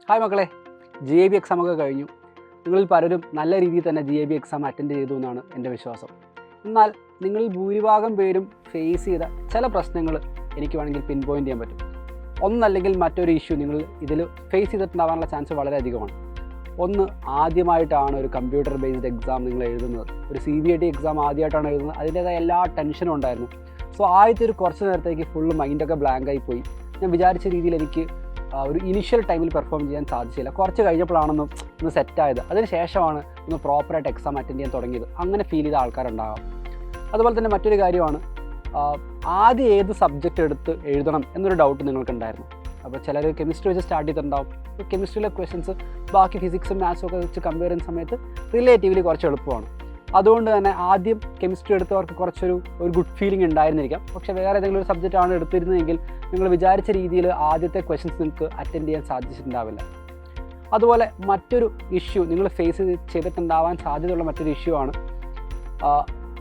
Hi മക്കളെ, GAB exam ഒക്കെ കഴിഞ്ഞു. നിങ്ങളിൽ പലരും നല്ല രീതിയിൽ തന്നെ GAB എക്സാം അറ്റൻഡ് ചെയ്തു എന്നാണ് എൻ്റെ വിശ്വാസം. എന്നാൽ നിങ്ങളിൽ ഭൂരിഭാഗം പേരും ഫേസ് ചെയ്ത ചില പ്രശ്നങ്ങൾ എനിക്ക് വേണമെങ്കിൽ പിൻ പോയിൻ്റ് ചെയ്യാൻ പറ്റും. ഒന്നല്ലെങ്കിൽ മറ്റൊരു ഇഷ്യൂ നിങ്ങൾ ഇതിൽ ഫേസ് ചെയ്തിട്ടുണ്ടാകാനുള്ള ചാൻസ് വളരെ അധികമാണ്. ഒന്ന്, ആദ്യമായിട്ടാണ് ഒരു കമ്പ്യൂട്ടർ ബേസ്ഡ് എക്സാം നിങ്ങൾ എഴുതുന്നത്. ഒരു CBIT എക്സാം ആദ്യമായിട്ടാണ് എഴുതുന്നത്. അതിൻ്റേതായ എല്ലാ ടെൻഷനും ഉണ്ടായിരുന്നു. സോ ആദ്യത്തെ ഒരു കുറച്ച് നേരത്തേക്ക് ഫുള്ള് മൈൻഡൊക്കെ ബ്ലാങ്കായി പോയി. ഞാൻ വിചാരിച്ച രീതിയിൽ എനിക്ക് ഒരു ഇനിഷ്യൽ ടൈമിൽ പെർഫോം ചെയ്യാൻ സാധിച്ചില്ല. കുറച്ച് കഴിഞ്ഞപ്പോഴാണ് സെറ്റായത്. അതിന് ശേഷമാണ് ഒന്ന് പ്രോപ്പറായിട്ട് എക്സാം അറ്റൻഡ് ചെയ്യാൻ തുടങ്ങിയത്. അങ്ങനെ ഫീൽ ചെയ്ത ആൾക്കാരുണ്ടാകാം. അതുപോലെ തന്നെ മറ്റൊരു കാര്യമാണ്, ആദ്യം ഏത് സബ്ജക്റ്റ് എടുത്ത് എഴുതണം എന്നൊരു ഡൗട്ട് നിങ്ങൾക്കുണ്ടായിരുന്നു. അപ്പോൾ ചിലർ കെമിസ്ട്രി വെച്ച് സ്റ്റാർട്ട് ചെയ്തിട്ടുണ്ടാവും. അപ്പോൾ കെമിസ്ട്രിയിലെ ക്വസ്റ്റ്യൻസ് ബാക്കി ഫിസിക്സും മാത്സും ഒക്കെ വെച്ച് കമ്പയർ ചെയ്യുന്ന സമയത്ത് റിലേറ്റീവ്ലി കുറച്ച് എളുപ്പമാണ്. അതുകൊണ്ട് തന്നെ ആദ്യം കെമിസ്ട്രി എടുത്തവർക്ക് കുറച്ചൊരു ഗുഡ് ഫീലിംഗ് ഉണ്ടായിരുന്നിരിക്കാം. പക്ഷേ വേറെ ഏതെങ്കിലും ഒരു സബ്ജക്റ്റാണ് എടുത്തിരുന്നതെങ്കിൽ നിങ്ങൾ വിചാരിച്ച രീതിയിൽ ആദ്യത്തെ ക്വസ്റ്റ്യൻസ് നിങ്ങൾക്ക് അറ്റൻഡ് ചെയ്യാൻ സാധിച്ചിട്ടുണ്ടാവില്ല. അതുപോലെ മറ്റൊരു ഇഷ്യൂ നിങ്ങൾ ഫേസ് ചെയ്തിട്ടുണ്ടാവാൻ സാധ്യതയുള്ള മറ്റൊരു ഇഷ്യൂ ആണ്,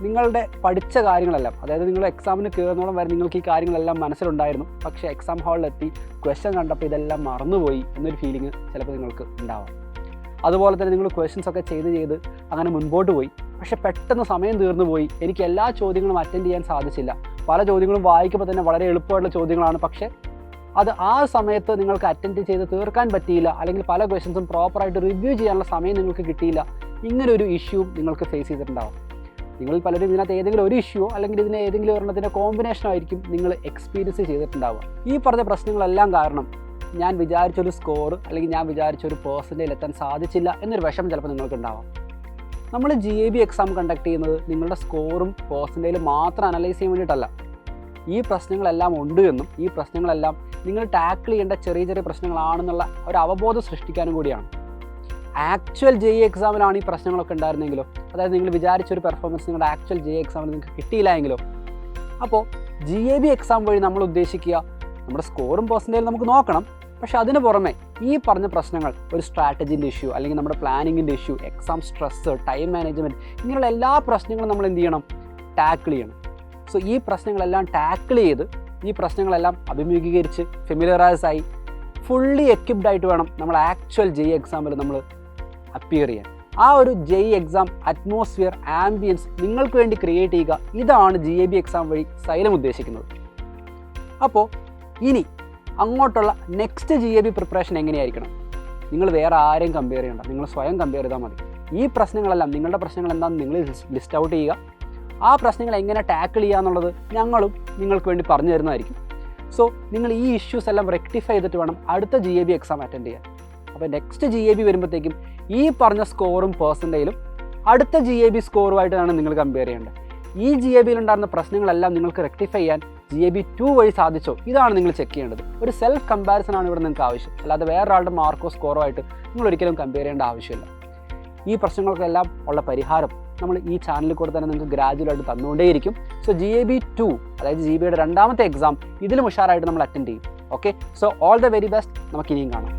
നിങ്ങളുടെ പഠിച്ച കാര്യങ്ങളെല്ലാം, അതായത് നിങ്ങൾ എക്സാമിന് കയറുന്നോളം വരെ നിങ്ങൾക്ക് ഈ കാര്യങ്ങളെല്ലാം മനസ്സിലുണ്ടായിരുന്നു. പക്ഷേ എക്സാം ഹാളിലെത്തി ക്വസ്റ്റ്യൻ കണ്ടപ്പോൾ ഇതെല്ലാം മറന്നുപോയി എന്നൊരു ഫീലിംഗ് ചിലപ്പോൾ നിങ്ങൾക്ക് ഉണ്ടാവാം. അതുപോലെ തന്നെ നിങ്ങൾ ക്വസ്റ്റ്യൻസ് ഒക്കെ ചെയ്ത് അങ്ങനെ മുൻപോട്ട് പോയി. പക്ഷേ പെട്ടെന്ന് സമയം തീർന്നു പോയി. എനിക്ക് എല്ലാ ചോദ്യങ്ങളും അറ്റൻഡ് ചെയ്യാൻ സാധിച്ചില്ല. പല ചോദ്യങ്ങളും വായിക്കുമ്പോൾ തന്നെ വളരെ എളുപ്പമുള്ള ചോദ്യങ്ങളാണ്. പക്ഷേ അത് ആ സമയത്ത് നിങ്ങൾക്ക് അറ്റൻഡ് ചെയ്ത് തീർക്കാൻ പറ്റിയില്ല, അല്ലെങ്കിൽ പല ക്വസ്റ്റ്യൻസും പ്രോപ്പറായിട്ട് റിവ്യൂ ചെയ്യാനുള്ള സമയം നിങ്ങൾക്ക് കിട്ടിയില്ല. ഇങ്ങനൊരു ഇഷ്യൂവും നിങ്ങൾക്ക് ഫേസ് ചെയ്തിട്ടുണ്ടാവും. നിങ്ങൾ പലരും ഇതിനകത്ത് ഏതെങ്കിലും ഒരു ഇഷ്യൂയോ അല്ലെങ്കിൽ ഇതിന് ഏതെങ്കിലും ഒരെണ്ണത്തിൻ്റെ കോമ്പിനേഷനോ ആയിരിക്കും നിങ്ങൾ എക്സ്പീരിയൻസ് ചെയ്തിട്ടുണ്ടാവുക. ഈ പറഞ്ഞ പ്രശ്നങ്ങളെല്ലാം കാരണം ഞാൻ വിചാരിച്ചൊരു സ്കോർ അല്ലെങ്കിൽ ഞാൻ വിചാരിച്ചൊരു പേഴ്സൻറ്റേജിൽ എത്താൻ സാധിച്ചില്ല എന്നൊരു വിഷമം ചിലപ്പോൾ നിങ്ങൾക്കുണ്ടാവാം. നമ്മൾ GAB എക്സാം കണ്ടക്ട് ചെയ്യുന്നത് നിങ്ങളുടെ സ്കോറും പേഴ്സൻറ്റേജിലും മാത്രം അനലൈസ് ചെയ്യാൻ വേണ്ടിയിട്ടല്ല. ഈ പ്രശ്നങ്ങളെല്ലാം ഉണ്ട് എന്നും ഈ പ്രശ്നങ്ങളെല്ലാം നിങ്ങൾ ടാക്കിൾ ചെയ്യേണ്ട ചെറിയ ചെറിയ പ്രശ്നങ്ങളാണെന്നുള്ള ഒരു അവബോധം സൃഷ്ടിക്കാനും കൂടിയാണ്. ആക്ച്വൽ JEE എക്സാമിലാണ് ഈ പ്രശ്നങ്ങളൊക്കെ ഉണ്ടായിരുന്നെങ്കിലോ, അതായത് നിങ്ങൾ വിചാരിച്ചൊരു പെർഫോമൻസ് നിങ്ങളുടെ ആക്ച്വൽ JEE എക്സാമിൽ നിങ്ങൾക്ക് കിട്ടിയില്ല എങ്കിലോ, അപ്പോൾ GAB എക്സാം വഴി നമ്മൾ ഉദ്ദേശിക്കുക നമ്മുടെ സ്കോറും പേഴ്സൻറ്റേജിലും നമുക്ക് നോക്കണം. പക്ഷേ അതിന് പുറമെ ഈ പറഞ്ഞ പ്രശ്നങ്ങൾ, ഒരു സ്ട്രാറ്റജീൻ്റെ ഇഷ്യൂ അല്ലെങ്കിൽ നമ്മുടെ പ്ലാനിങ്ങിൻ്റെ issue, exam stress, time management, ഇങ്ങനെയുള്ള എല്ലാ പ്രശ്നങ്ങളും നമ്മൾ എന്ത് ചെയ്യണം? ടാക്കിൾ ചെയ്യണം. സോ ഈ പ്രശ്നങ്ങളെല്ലാം ടാക്കിൾ ചെയ്ത് ഈ പ്രശ്നങ്ങളെല്ലാം അഭിമുഖീകരിച്ച് ഫെമിലിയറൈസ് ആയി ഫുള്ളി എക്വിപ്ഡ് ആയിട്ട് വേണം നമ്മൾ ആക്ച്വൽ JEE എക്സാമിൽ നമ്മൾ അപ്പിയർ ചെയ്യാൻ. ആ ഒരു JEE എക്സാം അറ്റ്മോസ്ഫിയർ, ആംബിയൻസ് നിങ്ങൾക്ക് വേണ്ടി ക്രിയേറ്റ് ചെയ്യുക. ഇതാണ് GAB എക്സാം വഴി സൈലം ഉദ്ദേശിക്കുന്നത്. അപ്പോൾ ഇനി അങ്ങോട്ടുള്ള നെക്സ്റ്റ് GAB പ്രിപ്പറേഷൻ എങ്ങനെയായിരിക്കണം? നിങ്ങൾ വേറെ ആരെയും കമ്പയർ ചെയ്യണ്ട, നിങ്ങൾ സ്വയം കമ്പയർ ചെയ്താൽ മതി. ഈ പ്രശ്നങ്ങളെല്ലാം, നിങ്ങളുടെ പ്രശ്നങ്ങൾ എന്താണെന്ന് നിങ്ങൾ ലിസ്റ്റ് ഔട്ട് ചെയ്യുക. ആ പ്രശ്നങ്ങൾ എങ്ങനെ ടാക്കിൾ ചെയ്യുക എന്നുള്ളത് ഞങ്ങളും നിങ്ങൾക്ക് വേണ്ടി പറഞ്ഞു തരുന്നതായിരിക്കും. സോ നിങ്ങൾ ഈ ഇഷ്യൂസ് എല്ലാം റെക്ടിഫൈ ചെയ്തിട്ട് വേണം അടുത്ത GAB എക്സാം അറ്റൻഡ് ചെയ്യാൻ. അപ്പോൾ നെക്സ്റ്റ് GAB വരുമ്പോഴത്തേക്കും ഈ പറഞ്ഞ സ്കോറും പേഴ്സൻറ്റേജിലും അടുത്ത GAB സ്കോറുമായിട്ടാണ് നിങ്ങൾ കമ്പയർ ചെയ്യേണ്ടത്. ഈ GABയിൽ ഉണ്ടായിരുന്ന പ്രശ്നങ്ങളെല്ലാം നിങ്ങൾക്ക് റെക്ടിഫൈ ചെയ്യാൻ GAB 2 വഴി സാധിച്ചോ? ഇതാണ് നിങ്ങൾ ചെക്ക് ചെയ്യേണ്ടത്. ഒരു സെൽഫ് കമ്പാരിസൺ ആണ് ഇവിടെ നിങ്ങൾക്ക് ആവശ്യം, അല്ലാതെ വേറൊരാളുടെ മാർക്കോ സ്കോറോ ആയിട്ട് നിങ്ങൾ ഒരിക്കലും കമ്പയർ ചെയ്യേണ്ട ആവശ്യമില്ല. ഈ പ്രശ്നങ്ങൾക്കെല്ലാം ഉള്ള പരിഹാരം നമ്മൾ ഈ ചാനലിൽ കൂടെ തന്നെ നിങ്ങൾക്ക് ഗ്രാജുവലായിട്ട് തന്നുകൊണ്ടേയിരിക്കും. സോ GAB 2, അതായത് GABയുടെ രണ്ടാമത്തെ എക്സാം ഇതിലും ഉഷാറായിട്ട് നമ്മൾ അറ്റൻഡ് ചെയ്യും. Okay, so all the very best. നമുക്ക് ഇനിയും കാണാം.